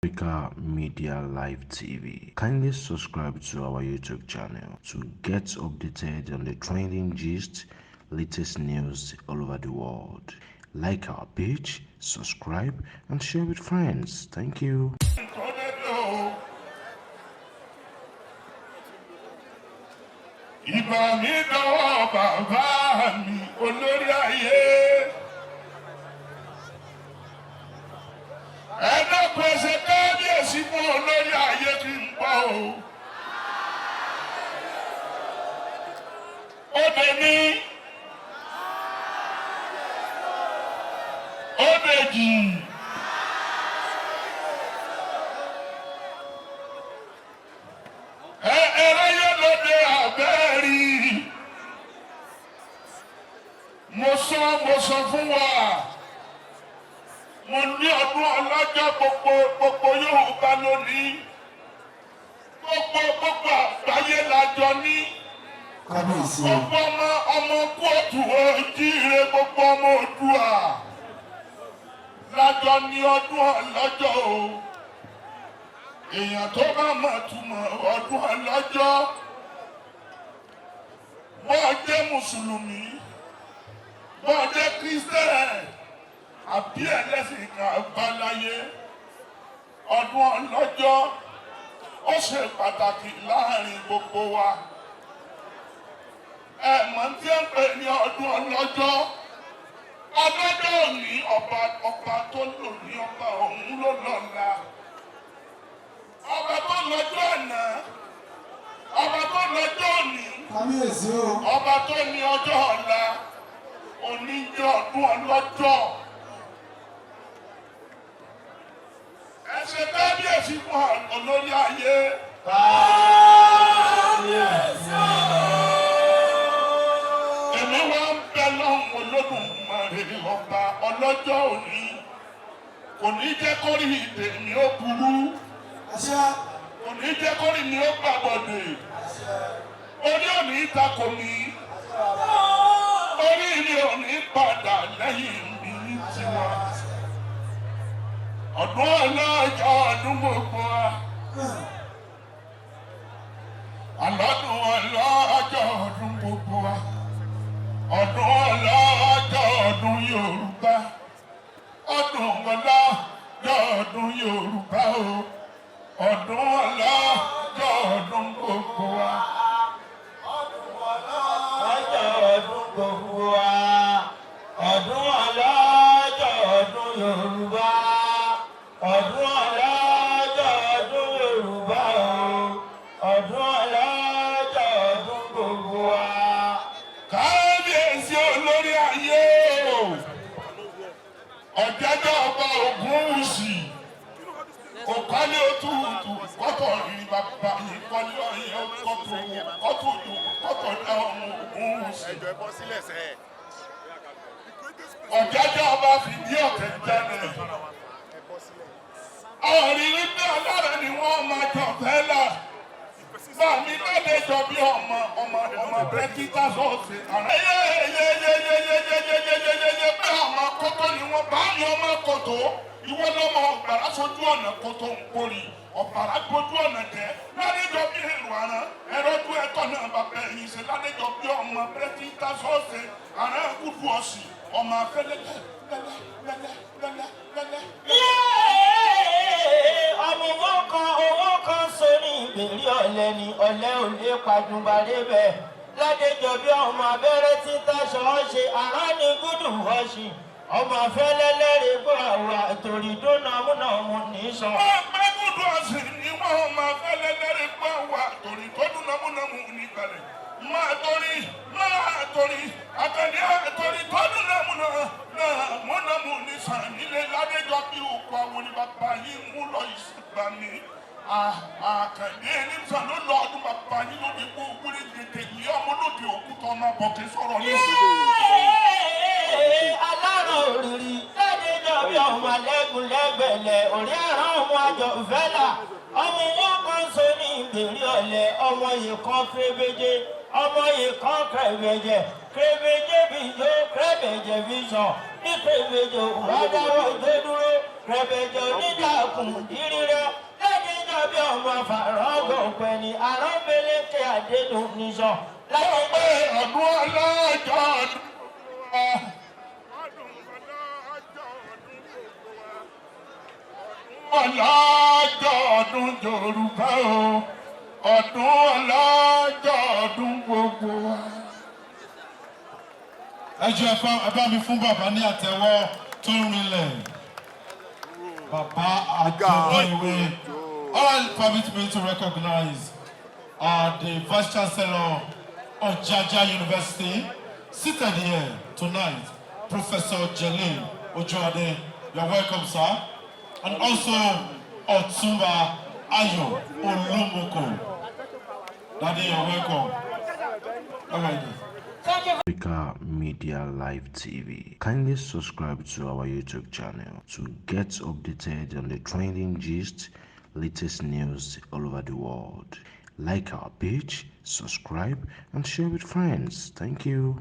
AfricamediaLive TV. Kindly subscribe to our YouTube channel to get updated on the trending gist, latest news all over the world. Like our page, subscribe, and share with friends. Thank you. Ìbà mi dọ́wọ́ bàbá mi olórí ayé. Ẹ̀dá pèsè kábíyèsí fún olórí ayé kí n gbọ́ o. Ó dé ní. Ó dé jì. Mo sọ fún wa, mo ní ọdún ọlọ́jọ́ gbogbo Yorùbá lónìí, gbogbo àgbáyé lájọ ní, gbogbo ọmọ kóòtù ojíire, gbogbo ọmọ Oòduà lájọ ní ọdún ọlọ́jọ́ o. Èèyàn tó bá mọ̀ túmọ̀ ọdún ọlọ́jọ́, wọ́n jẹ́ Mùsùlùmí, wọ́n jẹ́ Kristẹni àbí ẹlẹ́sìn kan àbáláyé. Ọdún ọlọ́jọ́ ó ṣe pàtàkì láàrin gbogbo wa. Ẹ mọ̀ tí ń pè ní ọdún ọlọ́jọ́. Ọlọ́jọ́ òní ọba tó lò ní ọba òun ló lọ́la. Ọba tó lọ́jọ́ àná, ọba tó lọ́jọ́ òní, ọba tó ní ọjọ́ ọ̀la. Òní jẹ́ ọdún ọlọ́jọ́. Ẹ ṣe kábíyèsí fún olórí ayé. Kábíyèsí. Èmi wá ń bẹ lọ́hùn Olódùmarè ọba ọlọ́jọ́ òní. Kò ní jẹ́ kórìí tèmi ó burú. Kò ní jẹ́ kórìí mi ó gbàbọ̀dè. Orí òní takò mi. Orí ilé òní padà lẹ́yìn mi tiwa. Ọdún ọlọ́jọ́ ọdún gbogbo wa. Àlọ́dún ọlọ́jọ́ ọdún gbogbo wa. Ọdún ọlọ́jọ́ ọdún Yorùbá. Ọdún ọlọ́jọ́ ọdún Yorùbá o. Ọdún ọlọ́jọ́ ọdún gbogbo wa. Ọdún ọlọ́jọ́ ọdún gbogbo wa. Ọdún ọlọ́jọ́ ọdún Yorùbá. Ọdún ọlọ́jọ́ ọdún Yorùbá o. Ọdún ọlọ́jọ́ ọdún gbogbo wa. Kábíyèsí olórí ayé o. Ọ̀jẹ̀jẹ̀ ọba Ògúnwùsì. Òkọ́lé òtútù kọ́tọ̀ rí bàbá yìí kọ́lé ọ̀yẹ́ kọ́tọ̀ ọmọ Ògúnwùsì. Ọ̀jẹ̀jẹ̀ ọba fìdí ọ̀tẹ̀ jẹ́lẹ̀. Ọ̀rí wípé ọlọ́rẹ̀ ni wọ́n máa jọ fẹ́lá. Báàmí lọ́lẹ̀ jọ bí ọmọ pẹ́kítà sọ́ọ̀sì. Yeyeyeyeyeyeyeyeyeye pé ọmọ kótó ni wọ́n bá yọ ọmọ kótó. Ìwọ lọ́mọ ọ̀gbàrá sójú ọ̀nà kótó ń kórì. Ọ̀gbàrá gbójú ọ̀nà jẹ́. Ládéjọ bí èrò àrán. Ẹ̀rọ́jú ẹ̀tọ́ náà bàbá ẹ̀yìn ṣe ládéjọ bí ọmọ pẹ́kítà sọ́ọ̀sì. Àrán kúdù ọ̀sì. Ọmọ afẹ́lẹ́lẹ́ ọmọ owó kan sórí ìgbèrí ọ̀lẹ ni ọ̀lẹ ò lè pàjùbàdé bẹ̀. Ládéjọ bí ọmọ abẹ́rẹ́ tí táṣọ ṣe àrán ní gúdù ọ̀ṣì. Ọmọ afẹ́lẹ́lẹ́rẹ́ bọ́ àwọ̀ àtòrí dúnàmúnàmú ní sọ. Ọgbẹ́ gúdù ọ̀ṣì ni wọ́n máa fẹ́lẹ́lẹ́rẹ́ bọ́ àwọ̀ àtòrí tó dúnàmúnàmú ní kalẹ̀. Máa torí àtẹ̀lé àtòrí tó dúnàmúnàmú ní sàn nílé Ládéjọ bí òkú àwọn ní bàbá yìí mú lọ ìsìnkà ní. Àkàndé ní sàn ló lọ ọdún bàbá yìí lóde kó wúlé tètè ní ọmọ lóde òkúta ọmọ bọ̀kẹ́ sọ̀rọ̀ ní ìsìnkú. Alárò òrìrì Ládéjọ bí ọmọ lẹ́gùn lẹ́gbẹ̀lẹ̀ òrí àrán ọmọ àjọ ìfẹ́là. Ọmọ wọn kan so ní ìgbèrí ọ̀lẹ ọmọ yìí kan kérébéjé ọmọ yìí kan kérébéjé kérébéjé bí yó kérébéjé bí sàn ní kérébéjé wàá dáwọ́ ìgbé dúró kérébéjé onídàkùn ìrírẹ́ fàrọ́gọ̀ pẹ̀lú àrọ́bẹ̀lẹ̀kẹ̀ àdéhùn níṣọ́. Láyé pé ọdún ọlọ́jọ́ ọdún. Ọlọ́jọ́ ọdún Yorùbá o, ọdún ọlọ́jọ́ ọdún gbogbo wa. Ẹ jọ̀ọ́ ẹ bá mi fún bàbá ní àtẹ́wọ́ tó rinlẹ̀. Bàbá Ajobiewe. All permit me to recognize the Vice Chancellor of Jaja University, seated here tonight, Professor Jelil Ojoade. You're welcome, sir. And also Otumba Ayo Olumoko. Daddy, you're welcome. All right. Africa Media Live TV. Kindly subscribe to our YouTube channel to get updated on the trending gist, latest news all over the world. Like our page, subscribe, and share with friends. Thank you.